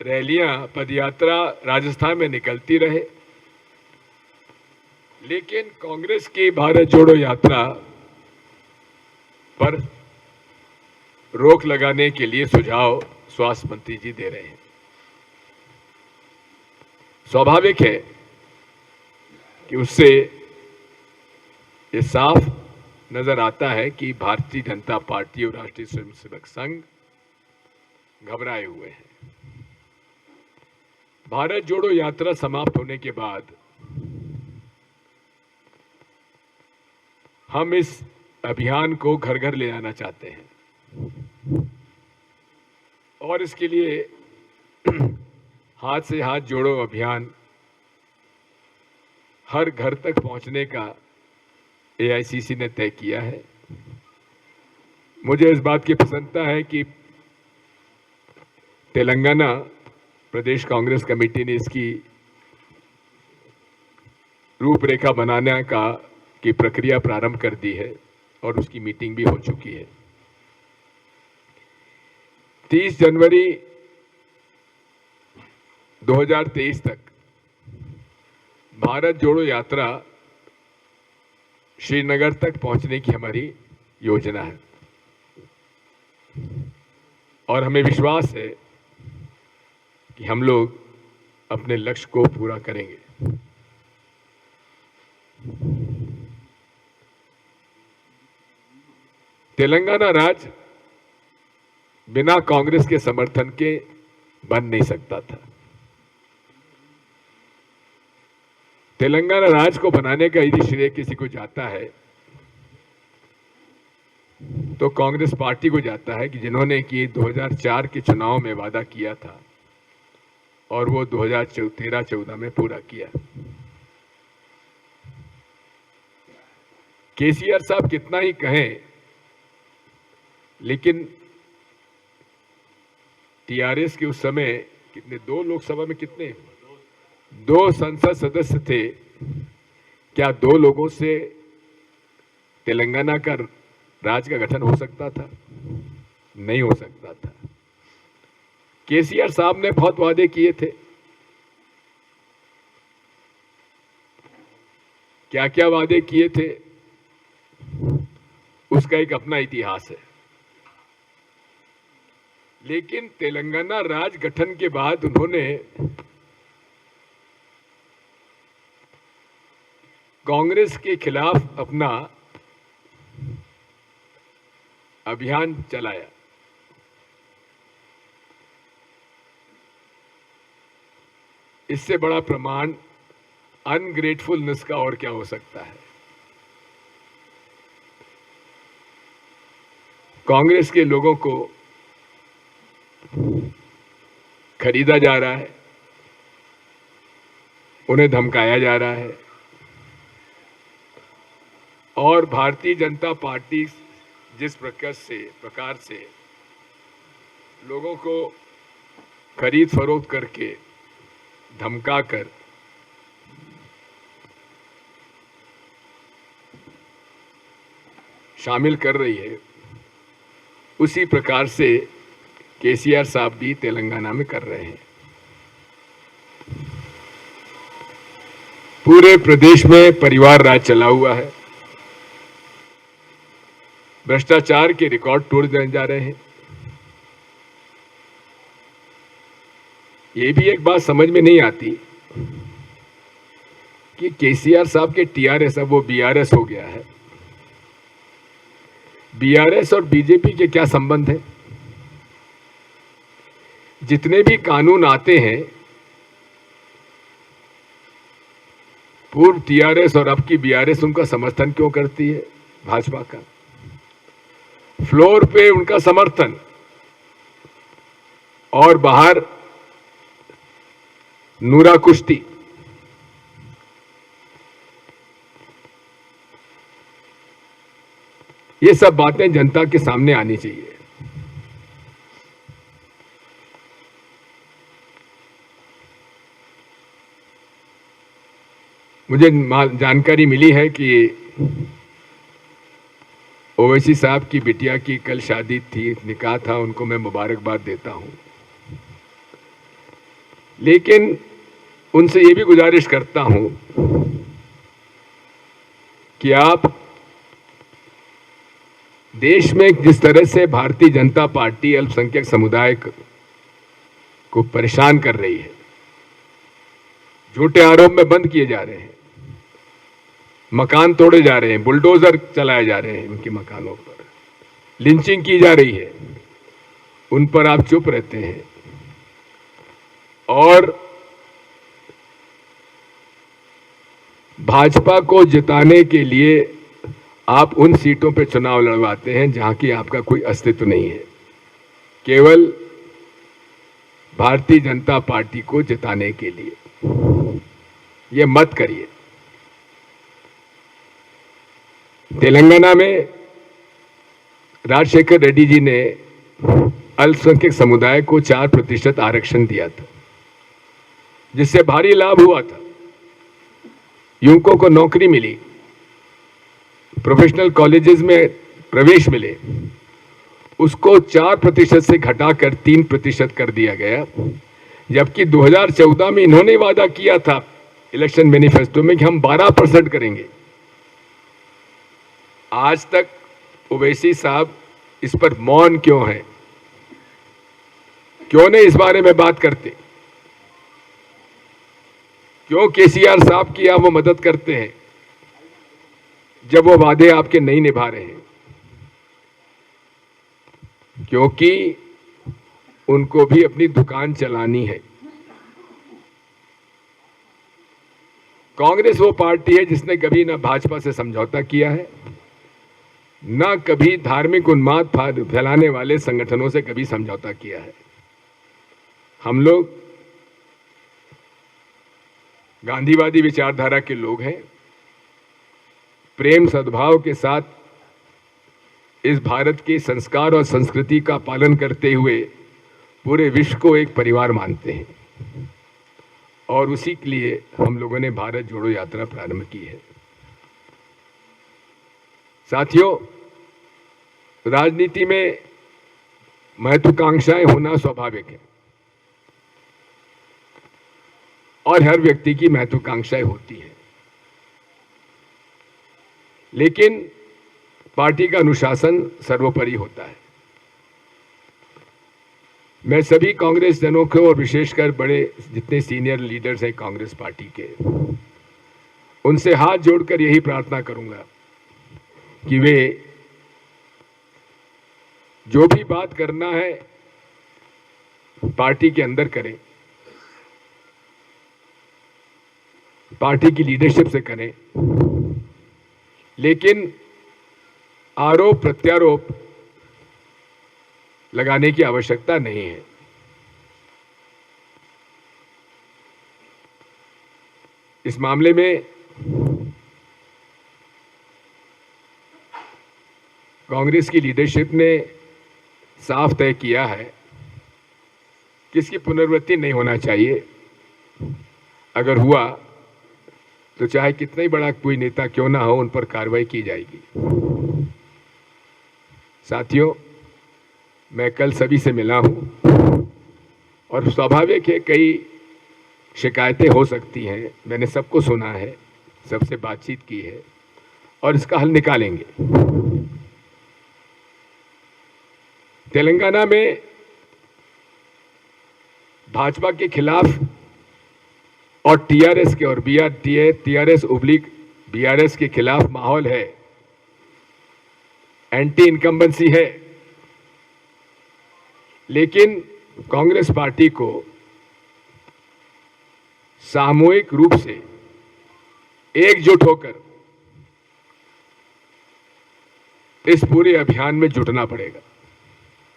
रैलियां, पदयात्रा राजस्थान में निकलती रहे, लेकिन कांग्रेस की भारत जोड़ो यात्रा पर रोक लगाने के लिए सुझाव स्वास्थ्य मंत्री जी दे रहे हैं। स्वाभाविक है कि उससे ये साफ नजर आता है कि भारतीय जनता पार्टी और राष्ट्रीय स्वयंसेवक संघ घबराए हुए हैं। भारत जोड़ो यात्रा समाप्त होने के बाद हम इस अभियान को घर घर ले जाना चाहते हैं और इसके लिए हाथ से हाथ जोड़ो अभियान हर घर तक पहुंचने का एआईसीसी ने तय किया है। मुझे इस बात की प्रसन्नता है कि तेलंगाना प्रदेश कांग्रेस कमेटी ने इसकी रूपरेखा बनाने की प्रक्रिया प्रारंभ कर दी है और उसकी मीटिंग भी हो चुकी है। 30 जनवरी 2023 तक भारत जोड़ो यात्रा श्रीनगर तक पहुंचने की हमारी योजना है और हमें विश्वास है कि हम लोग अपने लक्ष्य को पूरा करेंगे। तेलंगाना राज्य बिना कांग्रेस के समर्थन के बन नहीं सकता था। तेलंगाना राज्य को बनाने का यदि श्रेय किसी को जाता है तो कांग्रेस पार्टी को जाता है कि जिन्होंने कि 2004 के चुनाव में वादा किया था और वो 2013-14 में पूरा किया। केसीआर साहब कितना ही कहें, लेकिन टीआरएस के उस समय कितने, 2 लोकसभा में कितने, 2 संसद सदस्य थे। क्या 2 लोगों से तेलंगाना का राज्य का गठन हो सकता था? नहीं हो सकता था। केसीआर साहब ने बहुत वादे किए थे। क्या क्या वादे किए थे उसका एक अपना इतिहास है। लेकिन तेलंगाना राज्य गठन के बाद उन्होंने कांग्रेस के खिलाफ अपना अभियान चलाया। इससे बड़ा प्रमाण अनग्रेटफुलनेस का और क्या हो सकता है। कांग्रेस के लोगों को खरीदा जा रहा है, उन्हें धमकाया जा रहा है और भारतीय जनता पार्टी जिस प्रकार से लोगों को खरीद फरोख्त करके धमकाकर शामिल कर रही है, उसी प्रकार से केसीआर साहब भी तेलंगाना में कर रहे हैं। पूरे प्रदेश में परिवार राज चला हुआ है। भ्रष्टाचार के रिकॉर्ड तोड़ जा रहे हैं। ये भी एक बात समझ में नहीं आती कि केसीआर साहब के टीआरएस अब वो बीआरएस हो गया है। बीआरएस और बीजेपी के क्या संबंध है? जितने भी कानून आते हैं, पूर्व टीआरएस और अब की बीआरएस उनका समर्थन क्यों करती है? भाजपा का फ्लोर पे उनका समर्थन और बाहर नूरा कुश्ती। ये सब बातें जनता के सामने आनी चाहिए। मुझे जानकारी मिली है कि ओवैसी साहब की बिटिया की कल शादी थी, निकाह था, उनको मैं मुबारकबाद देता हूं। लेकिन उनसे ये भी गुजारिश करता हूं कि आप देश में जिस तरह से भारतीय जनता पार्टी अल्पसंख्यक समुदाय को परेशान कर रही है, झूठे आरोप में बंद किए जा रहे हैं, मकान तोड़े जा रहे हैं, बुलडोजर चलाए जा रहे हैं, उनके मकानों पर लिंचिंग की जा रही है, उन पर आप चुप रहते हैं और भाजपा को जिताने के लिए आप उन सीटों पर चुनाव लड़वाते हैं जहां की आपका कोई अस्तित्व नहीं है, केवल भारतीय जनता पार्टी को जिताने के लिए। ये मत करिए। तेलंगाना में राजशेखर रेड्डी जी ने अल्पसंख्यक समुदाय को 4% आरक्षण दिया था, जिससे भारी लाभ हुआ था। युवकों को नौकरी मिली, प्रोफेशनल कॉलेजेस में प्रवेश मिले, उसको 4% से घटाकर 3% कर दिया गया। जबकि 2014 में इन्होंने वादा किया था इलेक्शन मैनिफेस्टो में कि हम 12% करेंगे। आज तक ओवैसी साहब इस पर मौन क्यों हैं? क्यों नहीं इस बारे में बात करते? क्यों केसीआर साहब की आप वो मदद करते हैं जब वो वादे आपके नहीं निभा रहे हैं? क्योंकि उनको भी अपनी दुकान चलानी है। कांग्रेस वो पार्टी है जिसने कभी ना भाजपा से समझौता किया है, ना कभी धार्मिक उन्माद फैलाने वाले संगठनों से कभी समझौता किया है। हम लोग गांधीवादी विचारधारा के लोग हैं। प्रेम सद्भाव के साथ इस भारत के संस्कार और संस्कृति का पालन करते हुए पूरे विश्व को एक परिवार मानते हैं और उसी के लिए हम लोगों ने भारत जोड़ो यात्रा प्रारंभ की है। साथियों, राजनीति में महत्वाकांक्षाएं होना स्वाभाविक है और हर व्यक्ति की महत्वाकांक्षाएं होती हैं, लेकिन पार्टी का अनुशासन सर्वोपरि होता है। मैं सभी कांग्रेस जनों को और विशेषकर बड़े जितने सीनियर लीडर्स हैं कांग्रेस पार्टी के, उनसे हाथ जोड़कर यही प्रार्थना करूंगा कि वे जो भी बात करना है पार्टी के अंदर करें, पार्टी की लीडरशिप से करें, लेकिन आरोप प्रत्यारोप लगाने की आवश्यकता नहीं है। इस मामले में कांग्रेस की लीडरशिप ने साफ तय किया है कि इसकी पुनरावृत्ति नहीं होना चाहिए। अगर हुआ तो चाहे कितना ही बड़ा कोई नेता क्यों ना हो, उन पर कार्रवाई की जाएगी। साथियों, मैं कल सभी से मिला हूं और स्वाभाविक है कई शिकायतें हो सकती हैं। मैंने सबको सुना है, सबसे बातचीत की है और इसका हल निकालेंगे। तेलंगाना में भाजपा के खिलाफ और टीआरएस के और टीआरएस उब्लिक बीआरएस के खिलाफ माहौल है, एंटी इनकम्बेंसी है, लेकिन कांग्रेस पार्टी को सामूहिक रूप से एकजुट होकर इस पूरे अभियान में जुटना पड़ेगा।